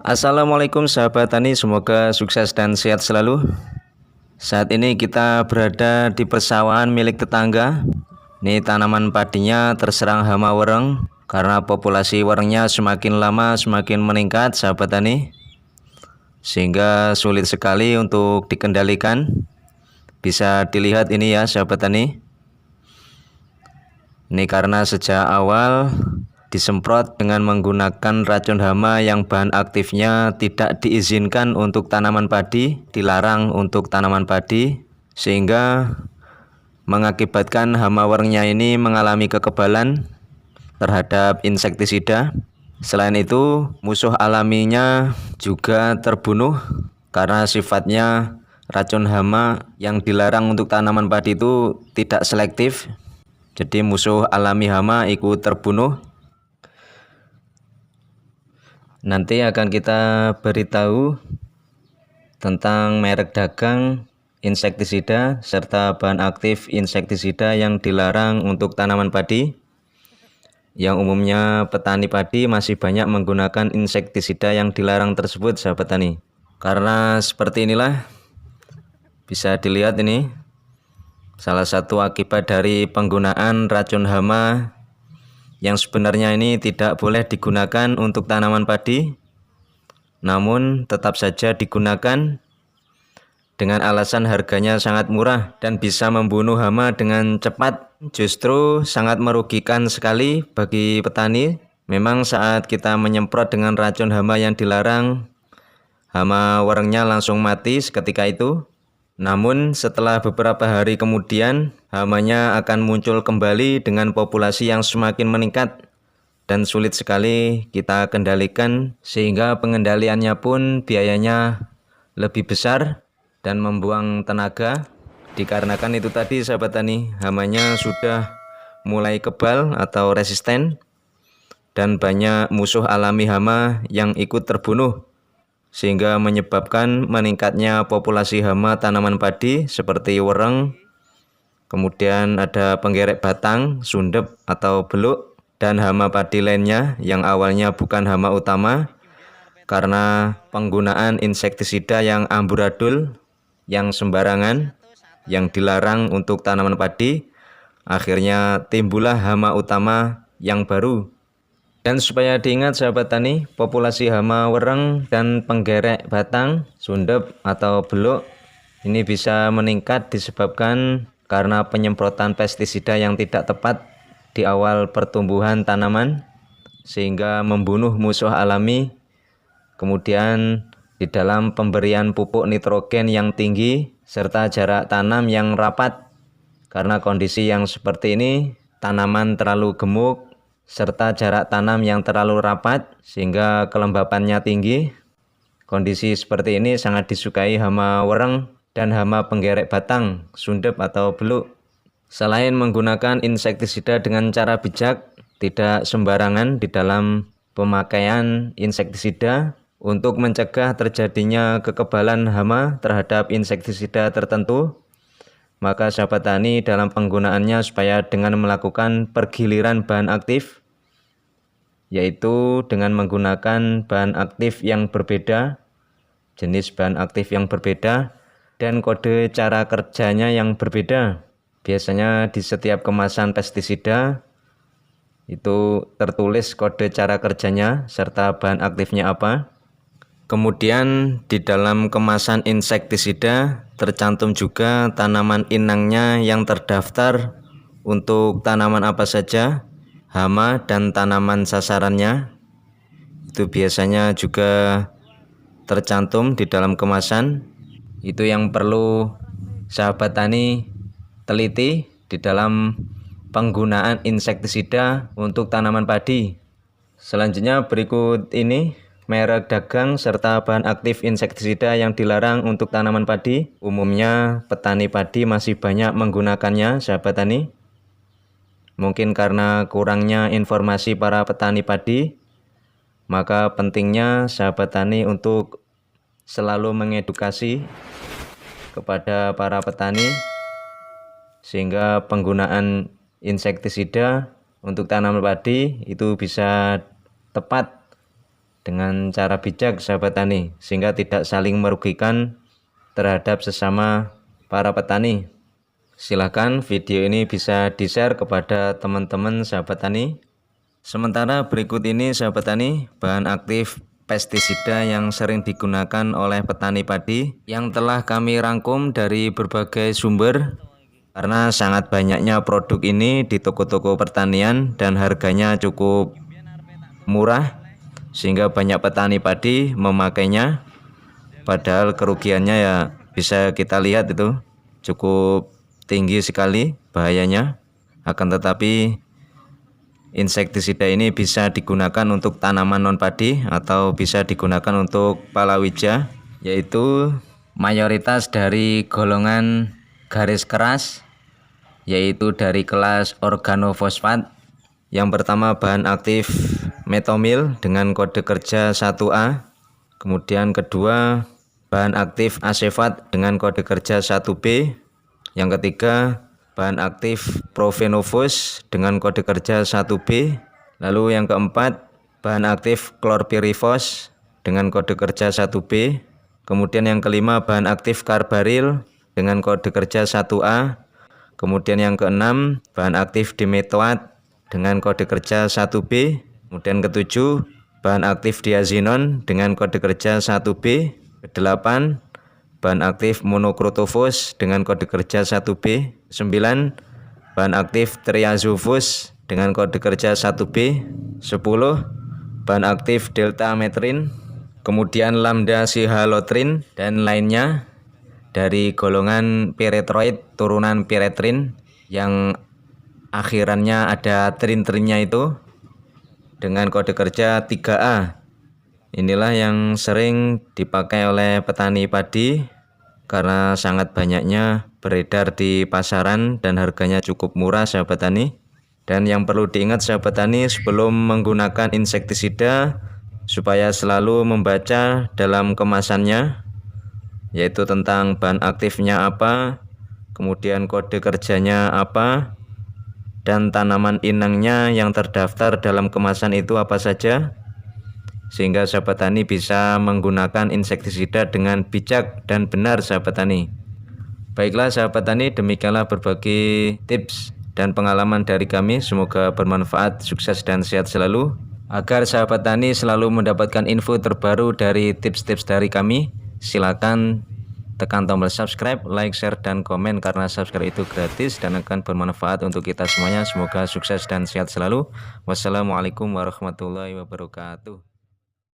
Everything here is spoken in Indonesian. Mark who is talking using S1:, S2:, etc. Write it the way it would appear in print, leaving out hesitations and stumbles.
S1: Assalamualaikum sahabat tani, semoga sukses dan sehat selalu. Saat ini kita berada di persawahan milik tetangga. Ini tanaman padinya terserang hama wereng karena populasi werengnya semakin lama semakin meningkat sahabat tani, sehingga sulit sekali untuk dikendalikan. Bisa dilihat ini ya sahabat tani. Ini karena sejak awal disemprot dengan menggunakan racun hama yang bahan aktifnya tidak diizinkan untuk tanaman padi, dilarang untuk tanaman padi, sehingga mengakibatkan hama werengnya ini mengalami kekebalan terhadap insektisida. Selain itu, musuh alaminya juga terbunuh karena sifatnya racun hama yang dilarang untuk tanaman padi itu tidak selektif. Jadi musuh alami hama ikut terbunuh. Nanti akan kita beritahu tentang merek dagang insektisida serta bahan aktif insektisida yang dilarang untuk tanaman padi. Yang umumnya petani padi masih banyak menggunakan insektisida yang dilarang tersebut sahabat tani. Karena seperti inilah, bisa dilihat ini salah satu akibat dari penggunaan racun hama yang sebenarnya ini tidak boleh digunakan untuk tanaman padi, namun tetap saja digunakan dengan alasan harganya sangat murah dan bisa membunuh hama dengan cepat. Justru sangat merugikan sekali bagi petani. Memang saat kita menyemprot dengan racun hama yang dilarang, hama werengnya langsung mati seketika itu. Namun setelah beberapa hari kemudian, hamanya akan muncul kembali dengan populasi yang semakin meningkat dan sulit sekali kita kendalikan, sehingga pengendaliannya pun biayanya lebih besar dan membuang tenaga. Dikarenakan itu tadi sahabat tani, hamanya sudah mulai kebal atau resisten dan banyak musuh alami hama yang ikut terbunuh, sehingga menyebabkan meningkatnya populasi hama tanaman padi seperti wereng, kemudian ada penggerek batang, sundep atau beluk, dan hama padi lainnya yang awalnya bukan hama utama karena penggunaan insektisida yang amburadul, yang sembarangan, yang dilarang untuk tanaman padi. Akhirnya timbullah hama utama yang baru. Dan supaya diingat sahabat tani, populasi hama wereng dan penggerek batang, sundep atau beluk ini bisa meningkat disebabkan karena penyemprotan pestisida yang tidak tepat di awal pertumbuhan tanaman, sehingga membunuh musuh alami. Kemudian di dalam pemberian pupuk nitrogen yang tinggi serta jarak tanam yang rapat. Karena kondisi yang seperti ini, tanaman terlalu gemuk serta jarak tanam yang terlalu rapat sehingga kelembapannya tinggi. Kondisi seperti ini sangat disukai hama wereng dan hama penggerek batang, sundep atau beluk. Selain menggunakan insektisida dengan cara bijak, tidak sembarangan di dalam pemakaian insektisida untuk mencegah terjadinya kekebalan hama terhadap insektisida tertentu, maka sahabat tani dalam penggunaannya supaya dengan melakukan pergiliran bahan aktif, yaitu dengan menggunakan bahan aktif yang berbeda, jenis bahan aktif yang berbeda, dan kode cara kerjanya yang berbeda. Biasanya di setiap kemasan pestisida itu tertulis kode cara kerjanya serta bahan aktifnya apa. Kemudian di dalam kemasan insektisida tercantum juga tanaman inangnya yang terdaftar untuk tanaman apa saja, hama dan tanaman sasarannya. Itu biasanya juga tercantum di dalam kemasan. Itu yang perlu sahabat tani teliti di dalam penggunaan insektisida untuk tanaman padi. Selanjutnya berikut ini merek dagang serta bahan aktif insektisida yang dilarang untuk tanaman padi. Umumnya petani padi masih banyak menggunakannya sahabat tani. Mungkin karena kurangnya informasi para petani padi, maka pentingnya sahabat tani untuk selalu mengedukasi kepada para petani sehingga penggunaan insektisida untuk tanaman padi itu bisa tepat dengan cara bijak sahabat tani, sehingga tidak saling merugikan terhadap sesama para petani. Silahkan video ini bisa di-share kepada teman-teman sahabat tani. Sementara berikut ini sahabat tani, bahan aktif pestisida yang sering digunakan oleh petani padi yang telah kami rangkum dari berbagai sumber, karena sangat banyaknya produk ini di toko-toko pertanian dan harganya cukup murah, sehingga banyak petani padi memakainya, padahal kerugiannya ya bisa kita lihat itu cukup tinggi sekali bahayanya. Akan tetapi insektisida ini bisa digunakan untuk tanaman non padi atau bisa digunakan untuk palawija, yaitu mayoritas dari golongan garis keras, yaitu dari kelas organofosfat. Yang pertama bahan aktif metomil dengan kode kerja 1A, kemudian kedua bahan aktif asefat dengan kode kerja 1B, yang ketiga bahan aktif profenofos dengan kode kerja 1B, lalu yang keempat bahan aktif klorpirifos dengan kode kerja 1B, kemudian yang kelima bahan aktif karbaril dengan kode kerja 1A, kemudian yang keenam bahan aktif dimetoat dengan kode kerja 1B, kemudian ketujuh bahan aktif diazinon dengan kode kerja 1B, kedelapan bahan aktif monokrotofos dengan kode kerja 1B, 9 bahan aktif triazofos dengan kode kerja 1B, 10 bahan aktif deltametrin, kemudian lambda sihalotrin dan lainnya dari golongan piretroid turunan piretrin yang akhirannya ada trin-trinnya itu dengan kode kerja 3A. Inilah yang sering dipakai oleh petani padi karena sangat banyaknya beredar di pasaran dan harganya cukup murah sahabat tani. Dan yang perlu diingat sahabat tani, sebelum menggunakan insektisida supaya selalu membaca dalam kemasannya, yaitu tentang bahan aktifnya apa, kemudian kode kerjanya apa, dan tanaman inangnya yang terdaftar dalam kemasan itu apa saja, sehingga sahabat tani bisa menggunakan insektisida dengan bijak dan benar sahabat tani. Baiklah sahabat tani, demikianlah berbagai tips dan pengalaman dari kami. Semoga bermanfaat, sukses dan sehat selalu. Agar sahabat tani selalu mendapatkan info terbaru dari tips-tips dari kami, silakan tekan tombol subscribe, like, share, dan komen, karena subscribe itu gratis dan akan bermanfaat untuk kita semuanya. Semoga sukses dan sehat selalu. Wassalamualaikum warahmatullahi wabarakatuh.